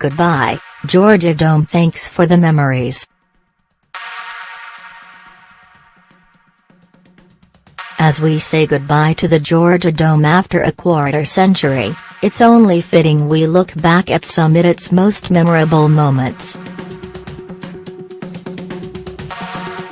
Goodbye, Georgia Dome. Thanks for the memories. As we say goodbye to the Georgia Dome after a quarter century, it's only fitting we look back at some of its most memorable moments.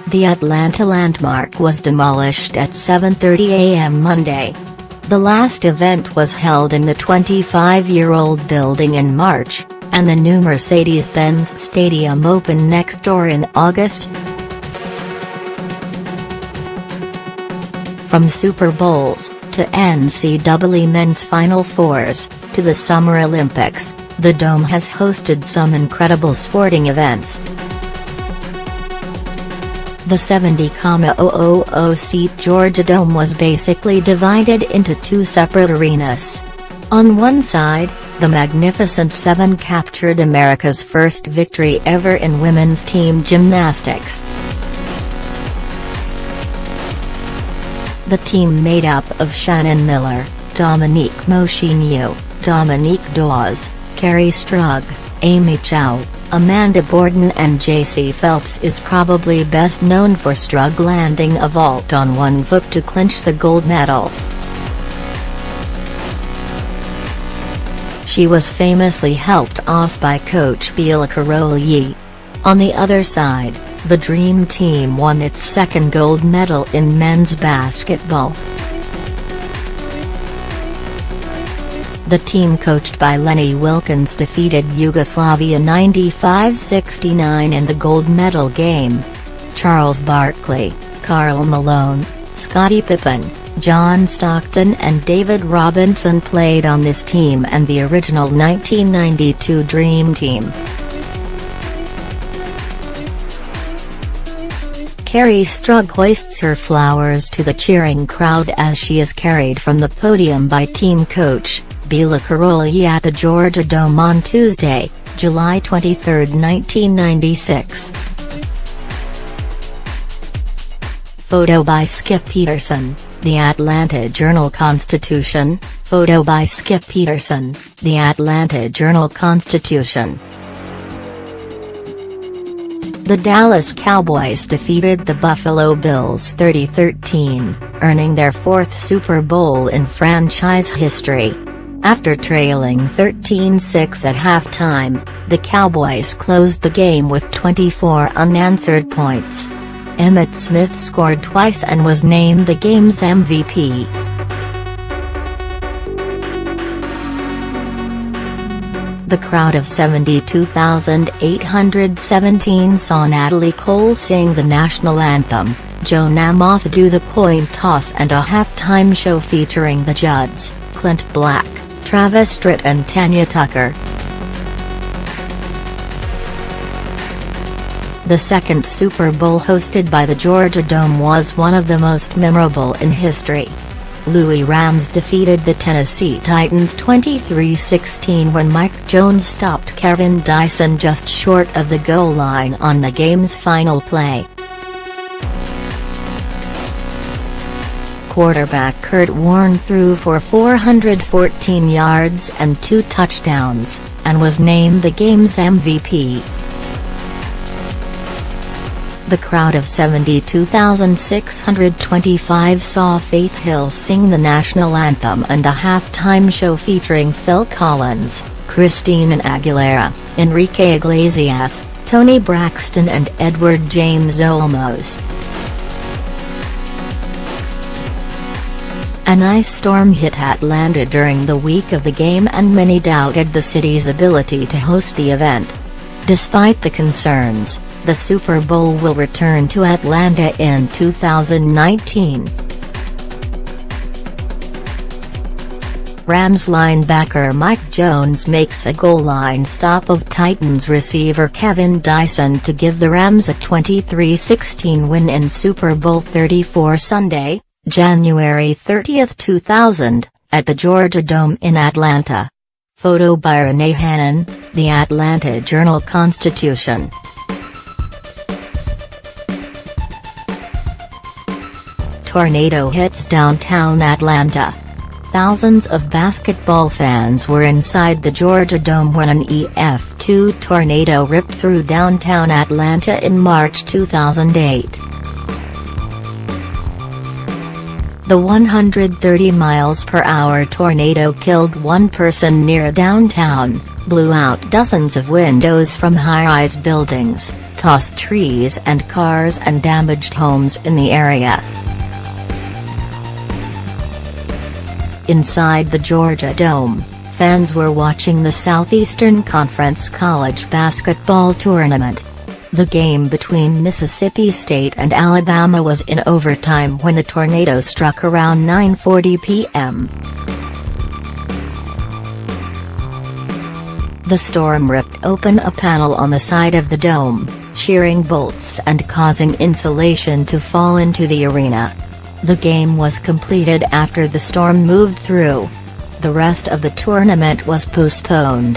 The Atlanta landmark was demolished at 7:30 a.m. Monday. The last event was held in the 25-year-old building in March, and the new Mercedes-Benz Stadium opened next door in August. From Super Bowls, to NCAA Men's Final Fours, to the Summer Olympics, the Dome has hosted some incredible sporting events. The 70,000-seat Georgia Dome was basically divided into two separate arenas. On one side, the Magnificent Seven captured America's first victory ever in women's team gymnastics. The team made up of Shannon Miller, Dominique Moshinu, Dominique Dawes, Carrie Strug, Amy Chow, Amanda Borden and J.C. Phelps is probably best known for Strug landing a vault on one foot to clinch the gold medal. She was famously helped off by coach Bila Karolyi. On the other side, the Dream Team won its second gold medal in men's basketball. The team coached by Lenny Wilkens defeated Yugoslavia 95-69 in the gold medal game. Charles Barkley, Karl Malone, Scottie Pippen, John Stockton and David Robinson played on this team and the original 1992 Dream Team. Carrie Strug hoists her flowers to the cheering crowd as she is carried from the podium by team coach Bila Karolyi at the Georgia Dome on Tuesday, July 23, 1996. Photo by Skip Peterson, The Atlanta Journal-Constitution. Photo by Skip Peterson, The Atlanta Journal-Constitution. The Dallas Cowboys defeated the Buffalo Bills 30-13, earning their fourth Super Bowl in franchise history. After trailing 13-6 at halftime, the Cowboys closed the game with 24 unanswered points. Emmitt Smith scored twice and was named the game's MVP. The crowd of 72,817 saw Natalie Cole sing the national anthem, Joe Namath do the coin toss and a halftime show featuring the Judds, Clint Black, Travis Tritt and Tanya Tucker. The second Super Bowl hosted by the Georgia Dome was one of the most memorable in history. Louis Rams defeated the Tennessee Titans 23-16 when Mike Jones stopped Kevin Dyson just short of the goal line on the game's final play. Quarterback Kurt Warner threw for 414 yards and 2 touchdowns, and was named the game's MVP. The crowd of 72,625 saw Faith Hill sing the national anthem and a halftime show featuring Phil Collins, Christina Aguilera, Enrique Iglesias, Toni Braxton and Edward James Olmos. An ice storm hit Atlanta during the week of the game and many doubted the city's ability to host the event. Despite the concerns, the Super Bowl will return to Atlanta in 2019. Rams linebacker Mike Jones makes a goal line stop of Titans receiver Kevin Dyson to give the Rams a 23-16 win in Super Bowl 34 Sunday, January 30, 2000, at the Georgia Dome in Atlanta. Photo by Renee Hannon, The Atlanta Journal-Constitution. Tornado hits downtown Atlanta. Thousands of basketball fans were inside the Georgia Dome when an EF2 tornado ripped through downtown Atlanta in March 2008. The 130 miles per hour tornado killed one person near downtown, blew out dozens of windows from high-rise buildings, tossed trees and cars and damaged homes in the area. Inside the Georgia Dome, fans were watching the Southeastern Conference College basketball tournament. The game between Mississippi State and Alabama was in overtime when the tornado struck around 9:40 p.m. The storm ripped open a panel on the side of the dome, shearing bolts and causing insulation to fall into the arena. The game was completed after the storm moved through. The rest of the tournament was postponed.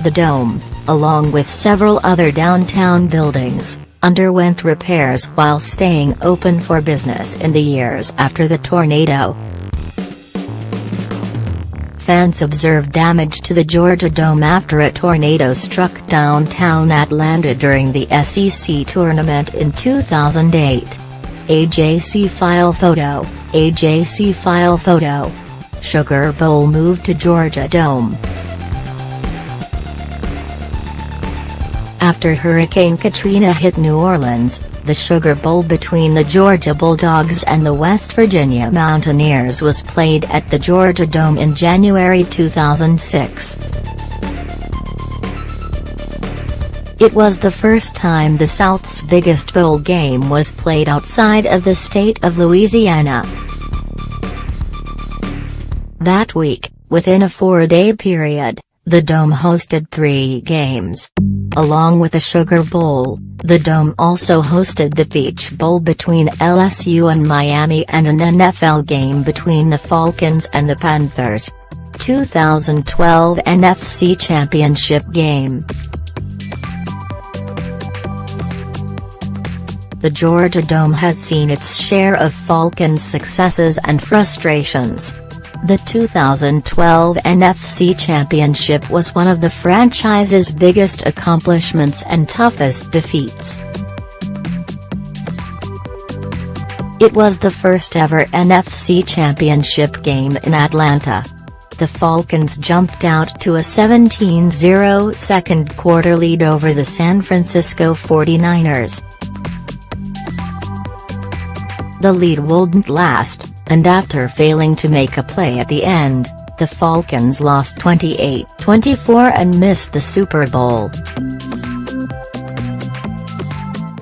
The dome, along with several other downtown buildings, underwent repairs while staying open for business in the years after the tornado. Fans observed damage to the Georgia Dome after a tornado struck downtown Atlanta during the SEC tournament in 2008. AJC file photo, AJC file photo. Sugar Bowl moved to Georgia Dome. After Hurricane Katrina hit New Orleans, the Sugar Bowl between the Georgia Bulldogs and the West Virginia Mountaineers was played at the Georgia Dome in January 2006. It was the first time the South's biggest bowl game was played outside of the state of Louisiana. That week, within a 4-day period, the Dome hosted 3 games. Along with the Sugar Bowl, the Dome also hosted the Peach Bowl between LSU and Miami and an NFL game between the Falcons and the Panthers. 2012 NFC Championship game. The Georgia Dome has seen its share of Falcons' successes and frustrations. The 2012 NFC Championship was one of the franchise's biggest accomplishments and toughest defeats. It was the first ever NFC Championship game in Atlanta. The Falcons jumped out to a 17-0 second quarter lead over the San Francisco 49ers. The lead wouldn't last, and after failing to make a play at the end, the Falcons lost 28-24 and missed the Super Bowl.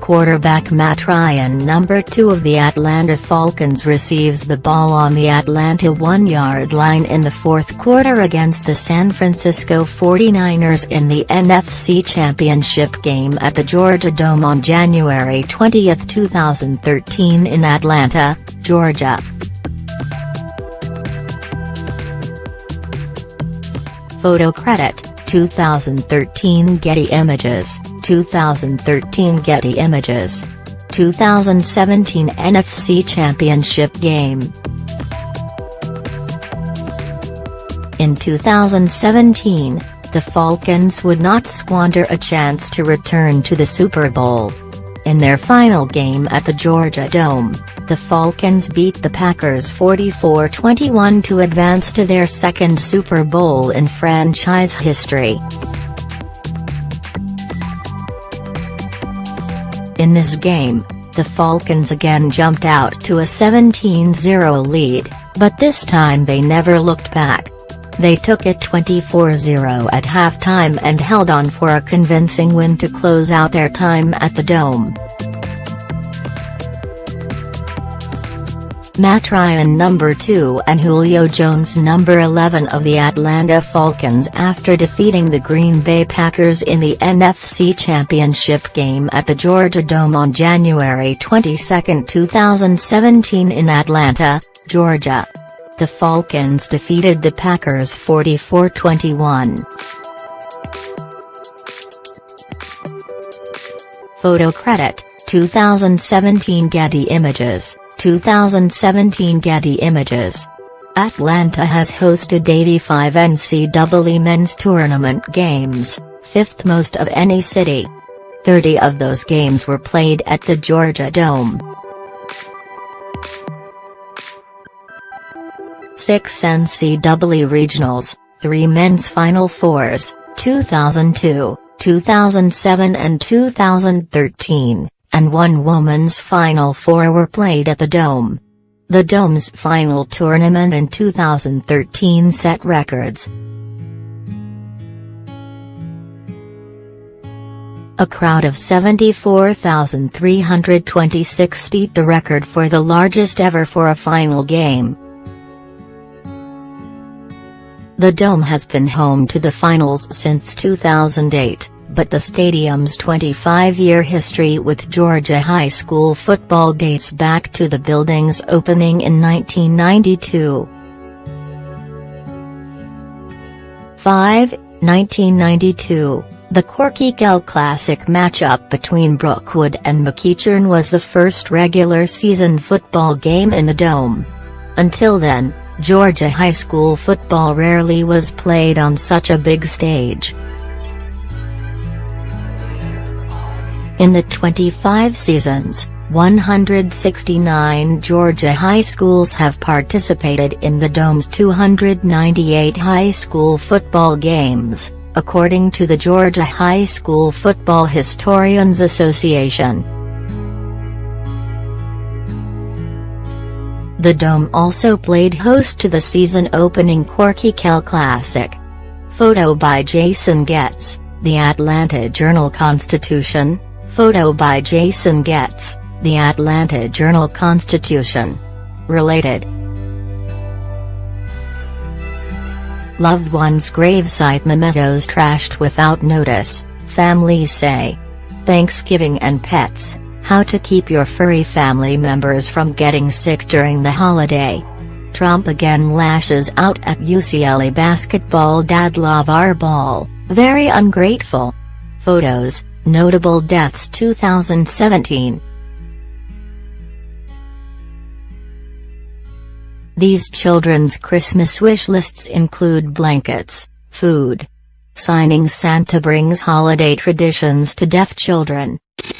Quarterback Matt Ryan, number 2 of the Atlanta Falcons, receives the ball on the Atlanta 1-yard line in the fourth quarter against the San Francisco 49ers in the NFC Championship game at the Georgia Dome on January 20, 2013 in Atlanta, Georgia. Photo credit, 2013 Getty Images, 2013 Getty Images. 2017 NFC Championship game. In 2017, the Falcons would not squander a chance to return to the Super Bowl. In their final game at the Georgia Dome, the Falcons beat the Packers 44-21 to advance to their second Super Bowl in franchise history. In this game, the Falcons again jumped out to a 17-0 lead, but this time they never looked back. They took it 24-0 at halftime and held on for a convincing win to close out their time at the Dome. Matt Ryan, number 2, and Julio Jones, number 11 of the Atlanta Falcons, after defeating the Green Bay Packers in the NFC Championship game at the Georgia Dome on January 22, 2017 in Atlanta, Georgia. The Falcons defeated the Packers 44-21. Photo credit, 2017 Getty Images. 2017 Getty Images. Atlanta has hosted 85 NCAA men's tournament games, fifth most of any city. 30 of those games were played at the Georgia Dome. 6 NCAA regionals, 3 men's Final Fours, 2002, 2007 and 2013, and 1 women's Final Four were played at the Dome. The Dome's final tournament in 2013 set records. A crowd of 74,326 beat the record for the largest ever for a final game. The Dome has been home to the finals since 2008, but the stadium's 25-year history with Georgia high school football dates back to the building's opening in 1992. 1992, the Corky Kell Classic matchup between Brookwood and McEachern was the first regular season football game in the Dome. Until then, Georgia high school football rarely was played on such a big stage. In the 25 seasons, 169 Georgia high schools have participated in the Dome's 298 high school football games, according to the Georgia High School Football Historians Association. The Dome also played host to the season-opening Corky Kell Classic. Photo by Jason Getz, The Atlanta Journal-Constitution. Photo by Jason Getz, The Atlanta Journal-Constitution. Related. Loved one's gravesite mementos trashed without notice, families say. Thanksgiving and pets, how to keep your furry family members from getting sick during the holiday. Trump again lashes out at UCLA basketball dad LeVar Ball, very ungrateful. Photos, notable deaths 2017. These children's Christmas wish lists include blankets, food. Signing Santa brings holiday traditions to deaf children.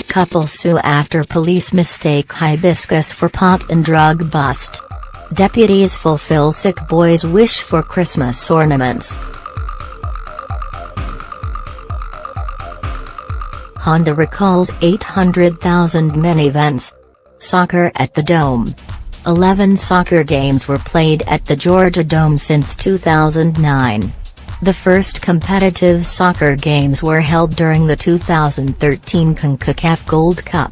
Couple sue after police mistake hibiscus for pot and drug bust. Deputies fulfill sick boy's wish for Christmas ornaments. Honda recalls 800,000 men events. Soccer at the Dome. 11 soccer games were played at the Georgia Dome since 2009. The first competitive soccer games were held during the 2013 CONCACAF Gold Cup.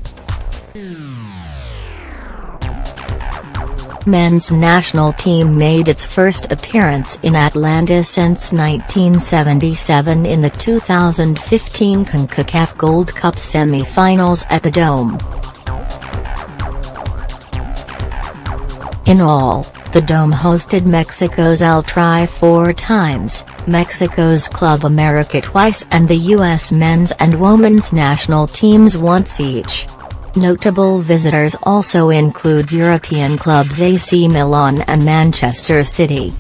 Men's national team made its first appearance in Atlanta since 1977 in the 2015 CONCACAF Gold Cup semi-finals at the Dome. In all, the Dome hosted Mexico's El Tri 4 times, Mexico's Club America twice and the U.S. men's and women's national teams once each. Notable visitors also include European clubs AC Milan and Manchester City.